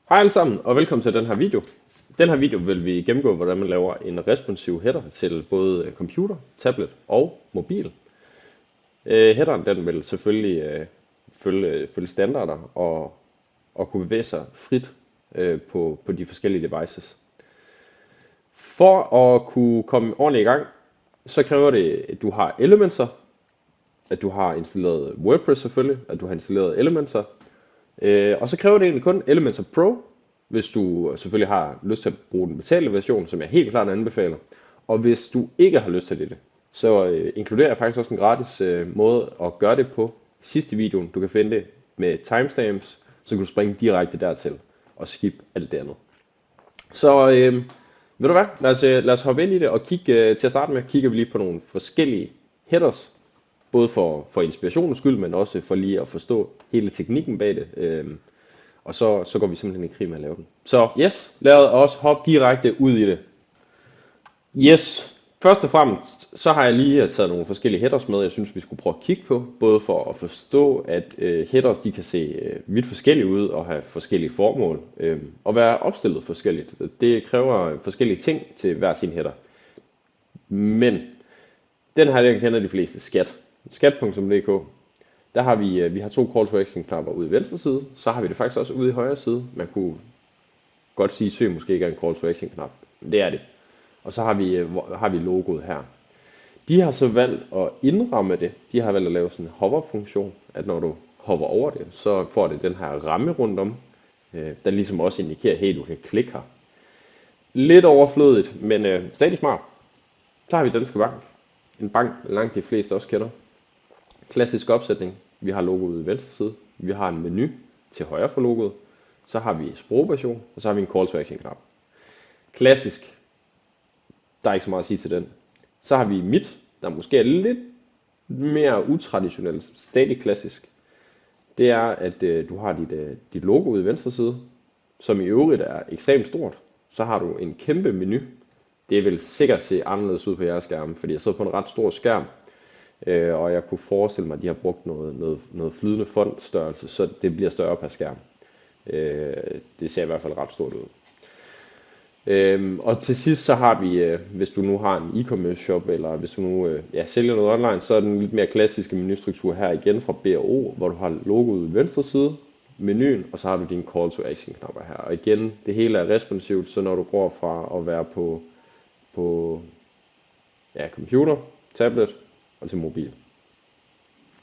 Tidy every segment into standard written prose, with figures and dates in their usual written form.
Hej alle sammen, og velkommen til den her video. Den her video vil vi gennemgå, hvordan man laver en responsiv header til både computer, tablet og mobil. Headeren den vil selvfølgelig følge standarder og kunne bevæge sig frit på de forskellige devices. For at kunne komme ordentligt i gang, så kræver det, at du har Elementor, at du har installeret WordPress selvfølgelig, at du har installeret Elementor. Og så kræver det egentlig kun Elementor Pro, hvis du selvfølgelig har lyst til at bruge den betalte version, som jeg helt klart anbefaler. Og hvis du ikke har lyst til det, så inkluderer jeg faktisk også en gratis måde at gøre det på sidste videoen. Du kan finde det med timestamps, så kan du springe direkte dertil og skip alt det andet. Så ved du hvad, lad os hoppe ind i det og kigge til at starte med. Kigger vi lige på nogle forskellige headers, både for inspirationens skyld, men også for lige at forstå hele teknikken bag det. Og så går vi simpelthen i krig med at lave den. Så yes, lad os hoppe direkte ud i det. Yes, først og fremmest, så har jeg lige taget nogle forskellige headers med, jeg synes vi skulle prøve at kigge på. Både for at forstå, at headers de kan se vidt forskellige ud og have forskellige formål. Og være opstillet forskelligt. Det kræver forskellige ting til hver sin header. Men den her, den kender de fleste, skat. Skat.dk. Der har vi har to call to action knapper ude i venstre side, så har vi det faktisk også ude i højre side. Man kunne godt sige, søg måske ikke er en call to action knap, men det er det. Og så har vi logoet her. De har så valgt at indramme det. De har valgt at lave sådan en hover-funktion, at når du hopper over det, så får det den her ramme rundt om, der ligesom også indikerer, hey, du kan klikke her. Lidt overflødigt, men stadig smart. Så har vi Danske Bank. En bank, langt de fleste også kender. Klassisk opsætning. Vi har logoet i venstre side. Vi har en menu til højre for logoet. Så har vi sprogversion, og så har vi en call to action knap. Klassisk. Der er ikke så meget at sige til den. Så har vi mit, der måske er lidt mere utraditionelt, stadig klassisk. Det er, at du har dit logo ude i venstre side, som i øvrigt er ekstremt stort. Så har du en kæmpe menu. Det vil sikkert se anderledes ud på jeres skærm, fordi jeg sidder på en ret stor skærm. Og jeg kunne forestille mig, at de har brugt noget flydende fontstørrelse, så det bliver større per skærm. Det ser i hvert fald ret stort ud. Og til sidst så har vi, hvis du nu har en e-commerce shop, eller hvis du nu sælger noget online, så er den lidt mere klassiske menustruktur her igen fra B&O, hvor du har logoet i venstre side, menuen, og så har du dine call to action knapper her. Og igen, det hele er responsivt, så når du går fra at være på computer, tablet og til mobil.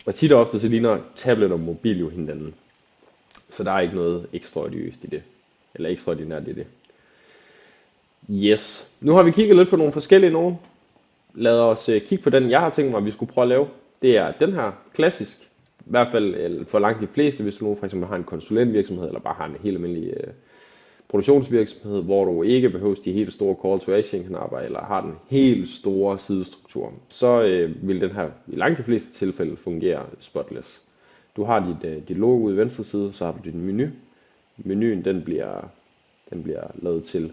Og tit og ofte så ligner tablet og mobil jo hinanden. Så der er ikke noget ekstraordinært i det. Eller ekstraordinært i det. Yes. Nu har vi kigget lidt på nogle forskellige nogen. Lad os kigge på den, jeg har tænkt mig, at vi skulle prøve at lave. Det er den her, klassisk. I hvert fald for langt de fleste, hvis du nu for eksempel har en konsulentvirksomhed, eller bare har en helt almindelig produktionsvirksomhed, hvor du ikke behøver de helt store call to action knapper, eller har den helt store sidestruktur, så vil den her i langt de fleste tilfælde fungere spotless. Du har dit logo i venstre side, så har du din menu. Menuen den bliver lavet til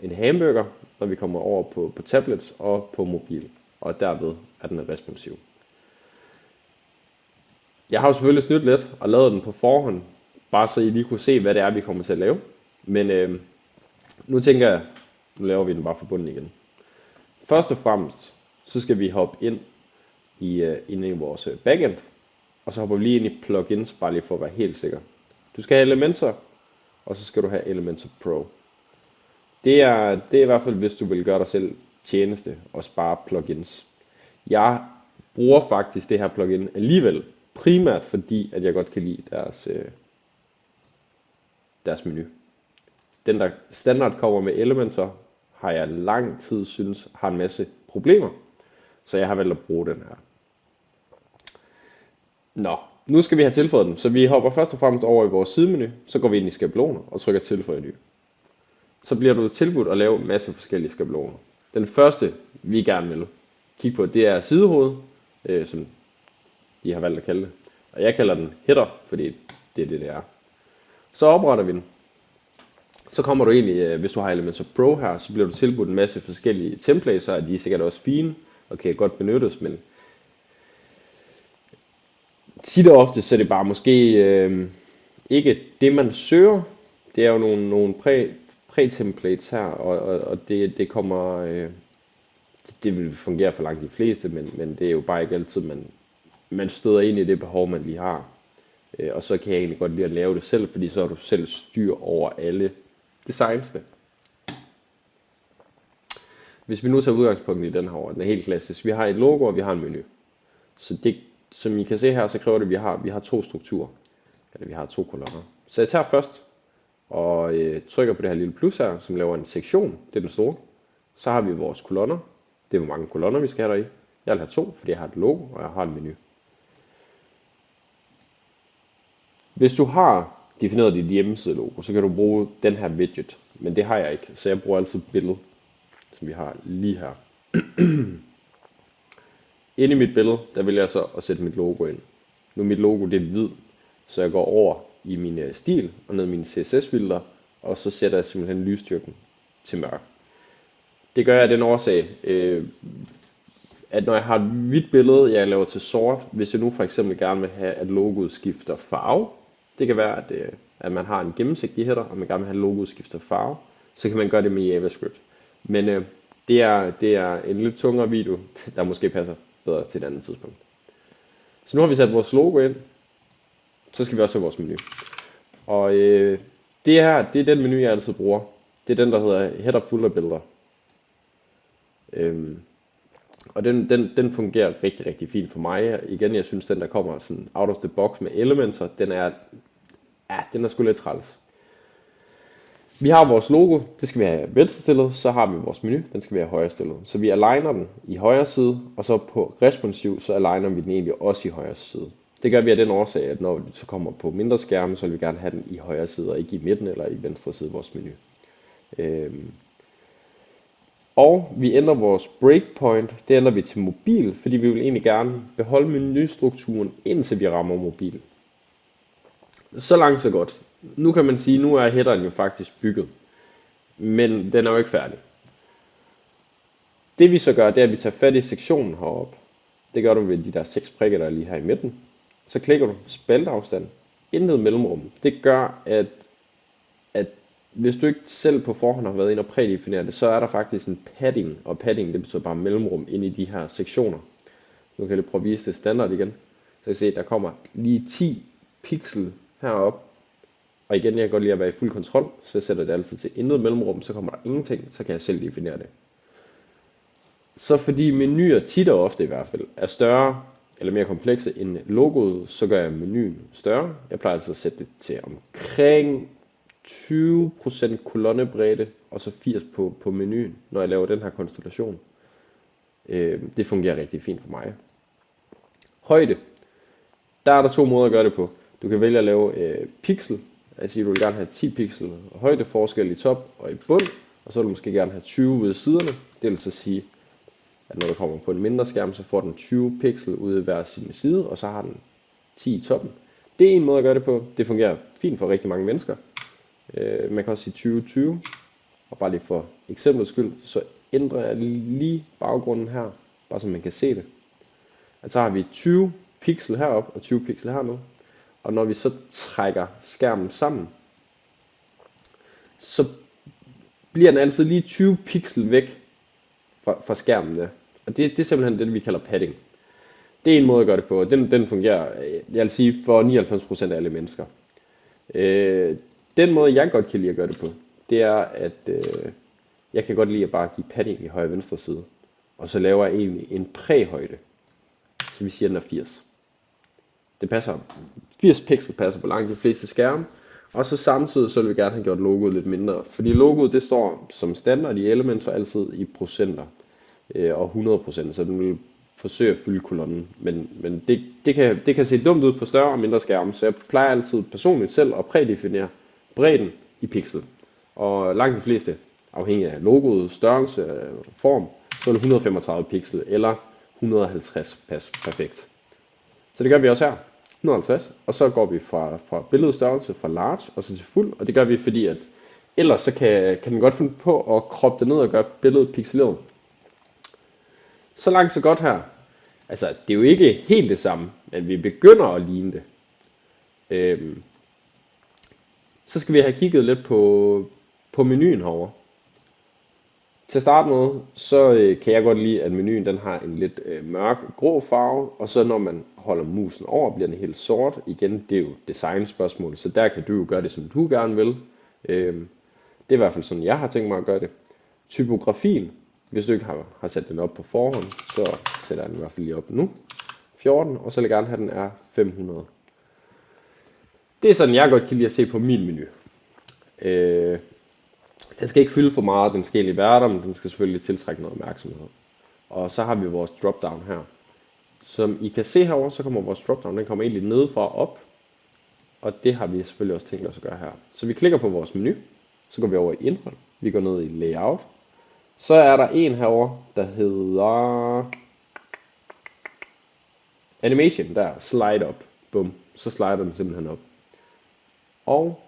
en hamburger, når vi kommer over på tablets og på mobil, og derved er den responsiv. Jeg har jo selvfølgelig snydt lidt og lavet den på forhånd, bare så I lige kunne se, hvad det er, vi kommer til at lave. Men nu tænker jeg, nu laver vi den bare fra bunden igen. Først og fremmest, så skal vi hoppe ind i vores backend, og så hopper vi lige ind i plugins, bare lige for at være helt sikker. Du skal have Elementor, og så skal du have Elementor Pro. Det er i hvert fald, hvis du vil gøre dig selv tjeneste og spare plugins. Jeg bruger faktisk det her plugin alligevel, primært fordi, at jeg godt kan lide deres menu. Den der standard kommer med Elementor, har jeg lang tid synes har en masse problemer, så jeg har valgt at bruge den her. Nå, nu skal vi have tilføjet den, så vi hopper først og fremmest over i vores sidemenu, så går vi ind i skabeloner og trykker tilføje ny. Så bliver du tilbudt at lave en masse forskellige skabeloner. Den første, vi gerne vil kigge på, det er sidehoved, som de har valgt at kalde det. Og jeg kalder den header, fordi det er det er. Så opretter vi den. Så kommer du egentlig, hvis du har Elementor Pro her, så bliver du tilbudt en masse forskellige templates, så de er sikkert også fine og kan godt benyttes, men tit og ofte så er det bare måske ikke det, man søger. det er jo nogle pre-templates her, og det kommer, det vil fungere for langt de fleste, men det er jo bare ikke altid, man støder ind i det behov, man lige har. Og så kan jeg egentlig godt lide at lave det selv, fordi så har du selv styr over alle designsene. Hvis vi nu tager udgangspunkt i den her, den er helt klassisk. Vi har et logo, og vi har en menu. Så det, som I kan se her, så kræver det, at vi har to strukturer. Eller vi har to kolonner. Så jeg tager først og trykker på det her lille plus her, som laver en sektion. Det er den store. Så har vi vores kolonner. Det er, hvor mange kolonner vi skal have deri. Jeg vil have 2, fordi jeg har et logo, og jeg har en menu. Hvis du har defineret dit hjemmeside-logo, så kan du bruge den her widget. Men det har jeg ikke, så jeg bruger altid billede, som vi har lige her. Inde i mit billede, der vil jeg så at sætte mit logo ind. Nu mit logo, det er hvid, så jeg går over i min stil og ned i mine CSS-filter, og så sætter jeg simpelthen lysstyrken til mørk. Det gør jeg af den årsag, at når jeg har et hvidt billede, jeg laver til sort, hvis jeg nu for eksempel gerne vil have, at logoet skifter farve, det kan være, at man har en gennemsigtig header, og man gerne vil have, at logoet skifter farve, så kan man gøre det med JavaScript. Men det er en lidt tungere video, der måske passer bedre til et andet tidspunkt. Så nu har vi sat vores logo ind, så skal vi også have vores menu. Og det er den menu, jeg altid bruger. Det er den, der hedder Header Footer Builder. Og den fungerer rigtig, rigtig fint for mig. Igen, jeg synes, den der kommer sådan out of the box med elementer, den er sgu lidt træls. Vi har vores logo, det skal vi have venstrestillet, så har vi vores menu, den skal vi have højrestillet. Så vi aligner den i højre side, og så på responsiv, så aligner vi den egentlig også i højre side. Det gør vi af den årsag, at når vi så kommer på mindre skærme, så vil vi gerne have den i højre side, og ikke i midten eller i venstre side af vores menu. Og vi ændrer vores breakpoint, det ændrer vi til mobil, fordi vi vil egentlig gerne beholde menustrukturen, indtil vi rammer mobil. Så langt så godt. Nu kan man sige, nu er headeren jo faktisk bygget, men den er jo ikke færdig. Det vi så gør, det er, at vi tager fat i sektionen heroppe. Det gør du ved de der 6 prikker, der er lige her i midten. Så klikker du spalteafstand, intet mellemrum. Det gør, at hvis du ikke selv på forhånd har været inde og prædefinere det, så er der faktisk en padding, og padding det betyder bare mellemrum ind i de her sektioner. Nu kan jeg lige prøve at vise det standard igen. Så kan I se, at der kommer lige 10 pixel heroppe. Og igen, jeg kan godt lide at være i fuld kontrol, så jeg sætter det altid til intet mellemrum, så kommer der ingenting, så kan jeg selv definere det. Så fordi menuer tit og ofte i hvert fald er større eller mere komplekse end logoet, så gør jeg menuen større. Jeg plejer altså at sætte det til omkring 20% kolonnebredde, og så 80% på menuen, når jeg laver den her konstellation. Det fungerer rigtig fint for mig. Højde. Der er der 2 måder at gøre det på. Du kan vælge at lave pixel, altså du vil gerne have 10 pixel højdeforskel i top og i bund, og så vil du måske gerne have 20 ved siderne. Det vil så sige, at når du kommer på en mindre skærm, så får den 20 pixel ude i hver sin side, og så har den 10 i toppen. Det er en måde at gøre det på. Det fungerer fint for rigtig mange mennesker. Man kan også sige 2020, og bare lige for eksemplets skyld, så ændrer jeg lige baggrunden her, bare så man kan se det. Og så har vi 20 pixel heroppe og 20 pixel hernede. Og når vi så trækker skærmen sammen, så bliver den altid lige 20 pixel væk fra skærmen der. Og det er simpelthen det, vi kalder padding. Det er en måde at gøre det på, og den fungerer, jeg vil sige, for 99% af alle mennesker. Den måde, jeg godt kan lide at gøre det på, det er, at jeg kan godt lide at bare give padding i højre og venstre side. Og så laver jeg egentlig en præhøjde. Så vi siger, at den er 80. Det passer. 80 pixel passer på langt de fleste skærme. Og så samtidig så vil vi gerne have gjort logoet lidt mindre. Fordi logoet det står som standard i Elementor altid i procenter. Og 100%. Så den vil forsøge at fylde kolonnen. Men det kan se dumt ud på større og mindre skærme. Så jeg plejer altid personligt selv at prædefinere bredden i pixel. Og langt de fleste, afhængig af logoet, størrelse, form, så er det 135 pixel eller 150 pas perfekt. Så det gør vi også her, 150, og så går vi fra billedstørrelse fra large og så til fuld, og det gør vi fordi, at ellers så kan den godt finde på at kroppe det ned og gøre billedet pixeleret. Så langt så godt her. Altså, det er jo ikke helt det samme, men vi begynder at ligne det. Så skal vi have kigget lidt på menuen herovre. Til at starte med, så kan jeg godt lide, at menuen den har en lidt mørk grå farve, og så når man holder musen over, bliver den helt sort. Igen, det er jo designspørgsmål, så der kan du jo gøre det, som du gerne vil. Det er i hvert fald sådan, jeg har tænkt mig at gøre det. Typografien, hvis du ikke har sat den op på forhånd, så sætter jeg den i hvert fald lige op nu. 14, og så vil jeg gerne have, den er 500. Det er sådan, jeg godt kan lide at se på min menu. Den skal ikke fylde for meget, den skal egentlig være der, men den skal selvfølgelig tiltrække noget opmærksomhed. Og så har vi vores dropdown her. Som I kan se herovre, så kommer vores dropdown, den kommer egentlig nedefra og op. Og det har vi selvfølgelig også tænkt os at gøre her. Så vi klikker på vores menu, så går vi over i indhold, vi går ned i layout. Så er der en herovre, der hedder animation, der slide up. Bum, så slider den simpelthen op. Og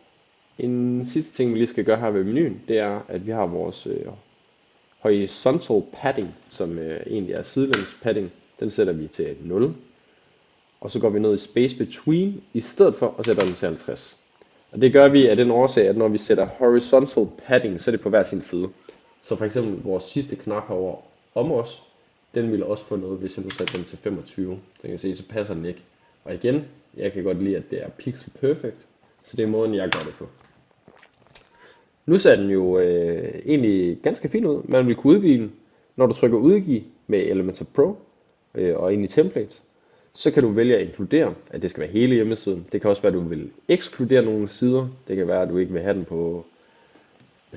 en sidste ting, vi lige skal gøre her ved menuen, det er, at vi har vores horizontal padding, som egentlig er sidelæns padding. Den sætter vi til 0. Og så går vi ned i space between, i stedet for at sætte den til 50. Og det gør vi af den årsag, at når vi sætter horizontal padding, så er det på hver sin side. Så for eksempel vores sidste knap herovre om os, den ville også få noget, hvis jeg nu sætter den til 25. Så kan se, så passer den ikke. Og igen, jeg kan godt lide, at det er pixel perfect. Så det er måden, jeg gør det på. Nu ser den jo egentlig ganske fin ud. Man vil kunne udvide den. Når du trykker udgive med Elementor Pro og ind i templates, så kan du vælge at inkludere, at det skal være hele hjemmesiden. Det kan også være, at du vil ekskludere nogle sider. Det kan være, at du ikke vil have den på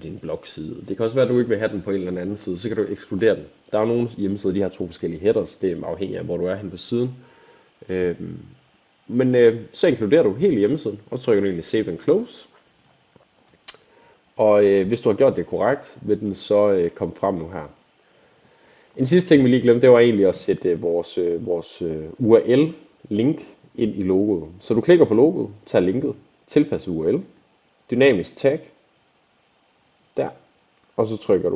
din blogside. Det kan også være, at du ikke vil have den på en eller anden side. Så kan du ekskludere den. Der er nogle hjemmesider, de har 2 forskellige headers. Det er afhængigt af, hvor du er hen på siden. Men så inkluderer du hele hjemmesiden, og så trykker du egentlig Save and Close. Og hvis du har gjort det korrekt, vil den så komme frem nu her. En sidste ting, vi lige glemte, det var egentlig at sætte vores URL-link ind i logoet. Så du klikker på logoet, tager linket, tilpasser URL, dynamisk tag, der, og så trykker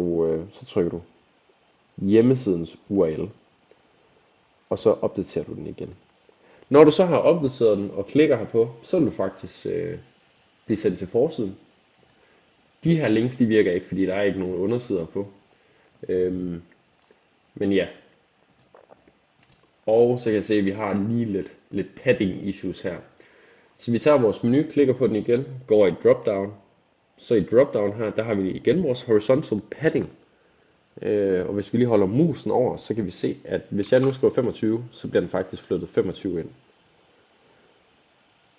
du hjemmesidens URL, og så opdaterer du den igen. Når du så har opdateret den og klikker herpå, så vil du faktisk blive sendt til forsiden. De her links, de virker ikke, fordi der er ikke nogen undersider på. Men ja. Og så kan jeg se, at vi har lige lidt padding issues her. Så vi tager vores menu, klikker på den igen, går i dropdown. Så i dropdown her, der har vi igen vores horizontal padding. Og hvis vi lige holder musen over, så kan vi se, at hvis jeg nu skriver 25, så bliver den faktisk flyttet 25 ind.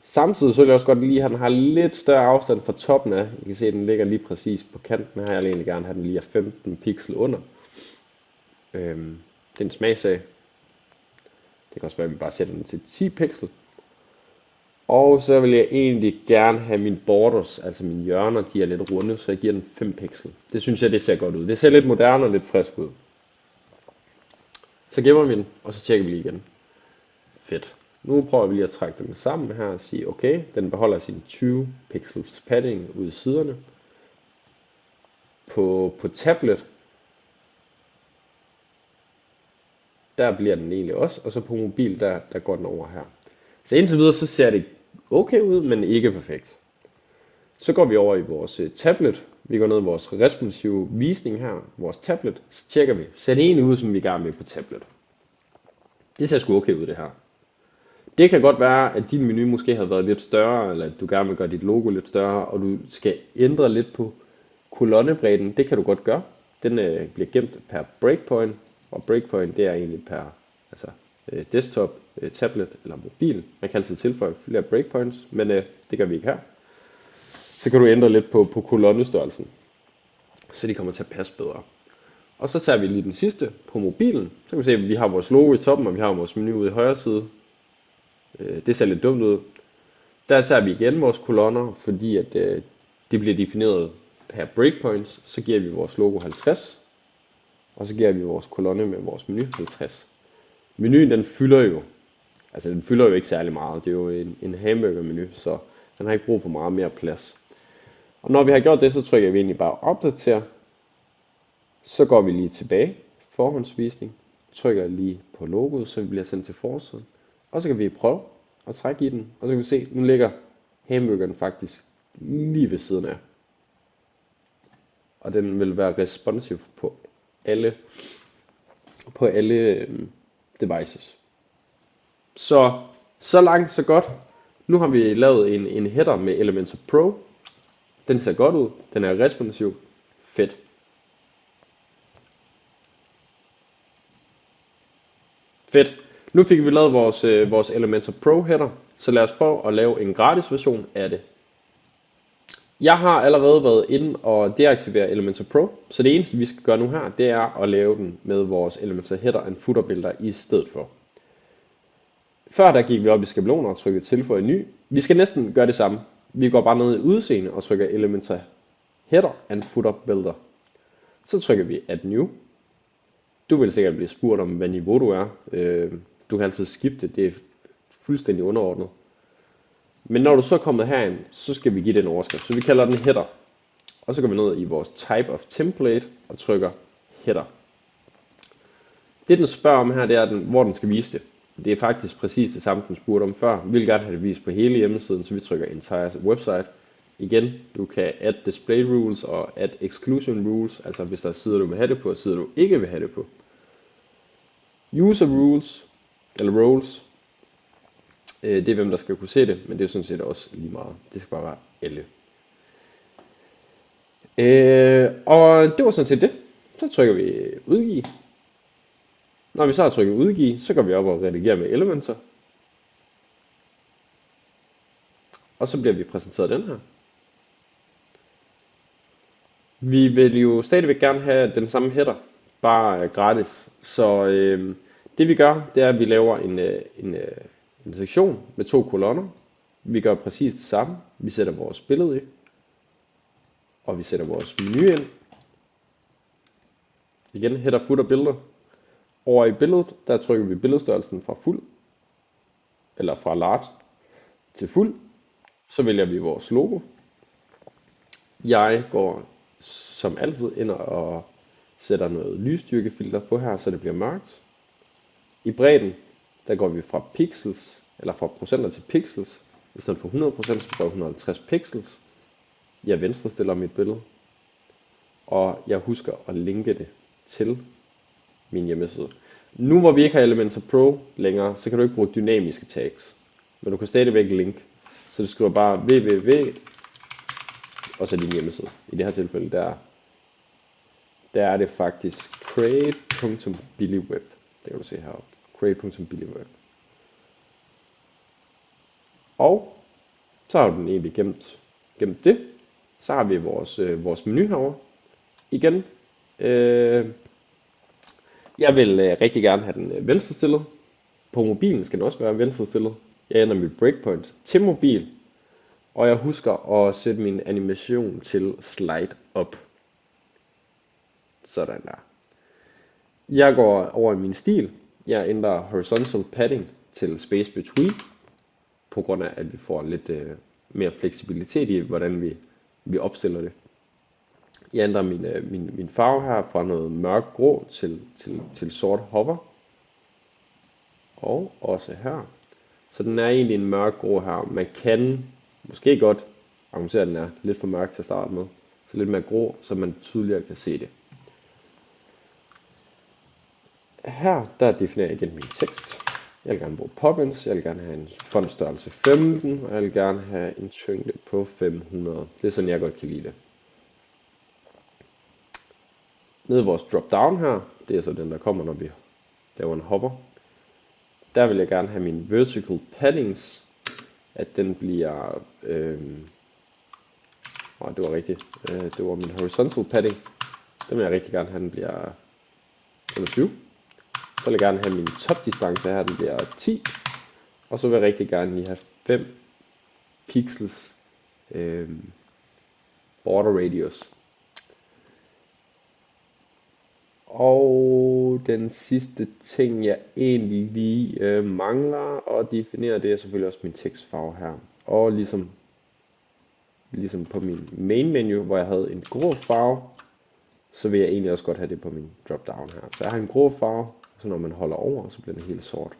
Samtidig så vil jeg også godt lige have, at den har lidt større afstand fra toppen af. I kan se, at den ligger lige præcis på kanten her. Jeg vil egentlig gerne have, at den lige er 15 pixel under. Det er en smagsag. Det kan også være, at vi bare sætter den til 10 pixel. Og så vil jeg egentlig gerne have mine borders, altså mine hjørner, de er lidt runde, så jeg giver den 5 pixel. Det synes jeg, det ser godt ud. Det ser lidt moderne og lidt frisk ud. Så gemmer vi den, og så tjekker vi lige igen. Fedt. Nu prøver vi lige at trække dem sammen her og sige, okay, den beholder sin 20 pixels padding ude i siderne. På tablet, der bliver den egentlig også, og så på mobil, der går den over her. Så indtil videre, så ser det okay ud, men ikke perfekt. Så går vi over i vores tablet. Vi går ned i vores responsive visning her, vores tablet. Så tjekker vi. Ser det egentlig ud, som vi gerne vil på tablet. Det ser sgu okay ud, det her. Det kan godt være, at din menu måske har været lidt større, eller at du gerne vil gøre dit logo lidt større, og du skal ændre lidt på kolonnebredden. Det kan du godt gøre. Den bliver gemt per breakpoint, og breakpoint det er egentlig per desktop, tablet eller mobil. Man kan altid tilføje flere breakpoints, men det gør vi ikke her. Så kan du ændre lidt på kolonnestørrelsen, så de kommer til at passe bedre. Og så tager vi lige den sidste på mobilen. Så kan vi se, at vi har vores logo i toppen, og vi har vores menu ude i højre side. Det ser lidt dumt ud. Der tager vi igen vores kolonner, fordi at det bliver defineret per breakpoints. Så giver vi vores logo 50, og så giver vi vores kolonne med vores menu 50. Menuen den fylder jo ikke særlig meget. Det er jo en hamburger menu, så den har ikke brug for meget mere plads. Og når vi har gjort det, så trykker vi egentlig bare opdater. Så går vi lige tilbage, forhåndsvisning, trykker lige på logoet, så vi bliver sendt til forsiden. Og så kan vi prøve at trække i den, og så kan vi se, nu ligger hamburgeren faktisk lige ved siden af. Og den vil være responsive på alle devices. Så langt, så godt. Nu har vi lavet en header med Elementor Pro. Den ser godt ud. Den er responsiv. Fedt. Fedt. Nu fik vi lavet vores Elementor Pro header. Så lad os prøve at lave en gratis version af det. Jeg har allerede været inde og deaktivere Elementor Pro. Så det eneste vi skal gøre nu her, det er at lave den med vores Elementor Header and Footer Builder i stedet for. Før der gik vi op i skabeloner og trykkede tilføje ny. Vi skal næsten gøre det samme. Vi går bare ned i udseende og trykker Elementor Header and Footer Builder. Så trykker vi Add New. Du vil sikkert blive spurgt om, hvad niveau du er. Du kan altid skifte, det er fuldstændig underordnet. Men når du så er kommet herind, så skal vi give den overskrift. Så vi kalder den Header. Og så går vi ned i vores Type of Template og trykker Header. Det den spørger om her, det er, hvor den skal vise det. Det er faktisk præcis det samme, den spurgte om før. Vi vil gerne have det vist på hele hjemmesiden, så vi trykker Entire Website. Igen, du kan add display rules og add exclusion rules, altså hvis der er sider, du vil have det på, og sider, du ikke vil have det på. User rules, eller roles, det er hvem, der skal kunne se det, men det er sådan set også lige meget. Det skal bare være alle. Og det var sådan set det. Så trykker vi udgive. Når vi så har trykket udgive, så går vi op og redigerer med Elementor. Og så bliver vi præsenteret den her. Vi vil jo stadigvæk gerne have den samme header, bare gratis. Så det vi gør, det er, at vi laver en sektion med 2 kolonner. Vi gør præcis det samme. Vi sætter vores billede i. Og vi sætter vores menu ind. Igen, header, footer, billeder. Over i billedet, der trykker vi billedstørrelsen fra fuld, eller fra large til fuld. Så vælger vi vores logo. Jeg går som altid ind og sætter noget lysstyrkefilter på her, så det bliver mørkt. I bredden, der går vi fra pixels, eller fra procenter til pixels. I stedet for 100%, så får jeg 150 pixels. Jeg venstrestiller mit billede. Og jeg husker at linke det til min hjemmeside. Nu hvor vi ikke har Elementor Pro længere, så kan du ikke bruge dynamiske tags. Men du kan stadigvæk link. Så du skriver bare www, og så din hjemmeside. I det her tilfælde, der er det faktisk create.billyweb. Det kan du se heroppe. Create.billyweb. Og så har du den egentlig gemt det. Så har vi vores menu herovre. Igen. Jeg vil rigtig gerne have den venstrestillet. På mobilen skal den også være venstrestillet. Jeg ændrer mit breakpoint til mobil. Og jeg husker at sætte min animation til slide up. Sådan der. Jeg går over i min stil. Jeg ændrer horizontal padding til space between. På grund af at vi får lidt mere fleksibilitet i hvordan vi opstiller det. Jeg ændrer min farve her fra noget mørk grå til sort hover. Og også her. Så den er egentlig en mørk grå her. Man kan måske godt argumentere, at den er lidt for mørk til at starte med. Så lidt mere grå, så man tydeligere kan se det. Her der definerer jeg igen min tekst. Jeg vil gerne bruge pop-ins, jeg vil gerne have en fontstørrelse 15, og jeg vil gerne have en tyngde på 500. Det er sådan, jeg godt kan lide det. Nede i vores drop-down her, det er så den, der kommer, når vi laver en hover. Der vil jeg gerne have min vertical paddings, at den bliver, det var rigtigt, det var min horizontal padding. Den vil jeg rigtig gerne have, den bliver 25. Så vil jeg gerne have min topdistance her, den bliver 10. Og så vil jeg rigtig gerne lige have 5 pixels border radius. Og den sidste ting, jeg egentlig lige mangler at definere, det er selvfølgelig også min tekstfarve her. Og ligesom på min main menu, hvor jeg havde en grå farve, så vil jeg egentlig også godt have det på min drop down her. Så jeg har en grå farve, så når man holder over, så bliver den helt sort.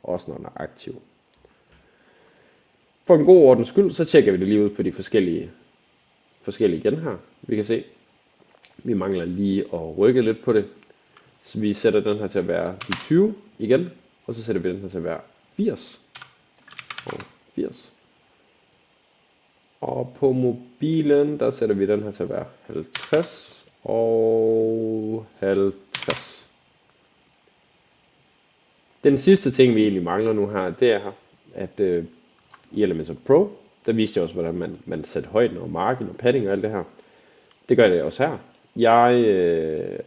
Også når den er aktiv. For en god ordens skyld, så tjekker vi det lige ud på de forskellige igen her. Vi kan se, vi mangler lige at rykke lidt på det. Så vi sætter den her til at være de 20 igen, og så sætter vi den her til at være 80 og 80. Og på mobilen, der sætter vi den her til at være 50 og 50. Den sidste ting, vi egentlig mangler nu her, det er, at i Elementor Pro, der viste jeg også, hvordan man satte højden og margin og padding og alt det her. Det gør jeg også her. Jeg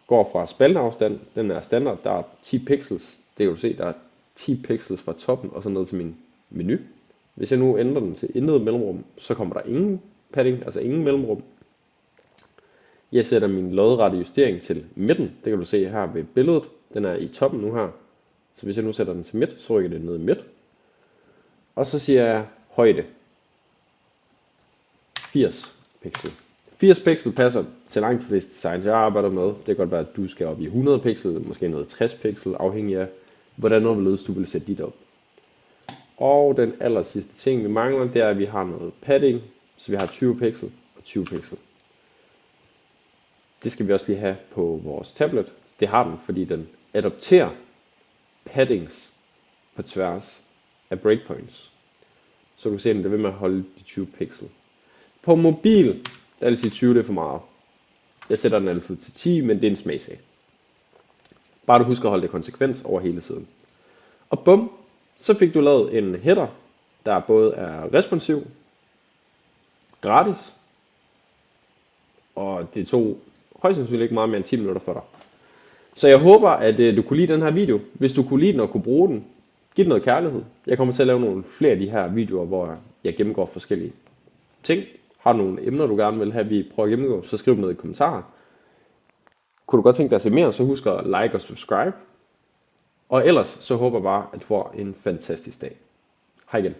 går fra spalteafstand, den er standard, der er 10 pixels. Det kan du se, der er 10 pixels fra toppen og så ned til min menu. Hvis jeg nu ændrer den til intet mellemrum, så kommer der ingen padding, altså ingen mellemrum. Jeg sætter min lodrette justering til midten. Det kan du se her ved billedet. Den er i toppen nu her. Så hvis jeg nu sætter den til midt, så rykker det ned i midt. Og så siger jeg højde. 80 pixel. 80 pixel passer til langt de fleste designs, jeg arbejder med. Det kan godt være, at du skal op i 100 pixel, måske noget 60 pixel, afhængig af, hvordan du vil sætte dit op. Og den aller sidste ting, vi mangler, det er, at vi har noget padding. Så vi har 20 pixel og 20 pixel. Det skal vi også lige have på vores tablet. Det har den, fordi den adopterer paddings på tværs af breakpoints. Så du kan se, at den er ved med at holde de 20 pixel. På mobil, der vil sige 20, det er for meget. Jeg sætter den altid til 10, men det er en smagsag. Bare du husker at holde det konsekvens over hele siden. Og bum, så fik du lavet en header, der både er responsiv, gratis, og det tog højst sandsynligt ikke meget mere end 10 minutter for dig. Så jeg håber, at du kunne lide den her video. Hvis du kunne lide den og kunne bruge den, giv den noget kærlighed. Jeg kommer til at lave nogle flere af de her videoer, hvor jeg gennemgår forskellige ting. Har du nogle emner, du gerne vil have, vi prøver at gennemgå, så skriv dem ned i kommentarer. Kunne du godt tænke dig at se mere, så husk at like og subscribe. Og ellers så håber jeg bare, at du får en fantastisk dag. Hej igen.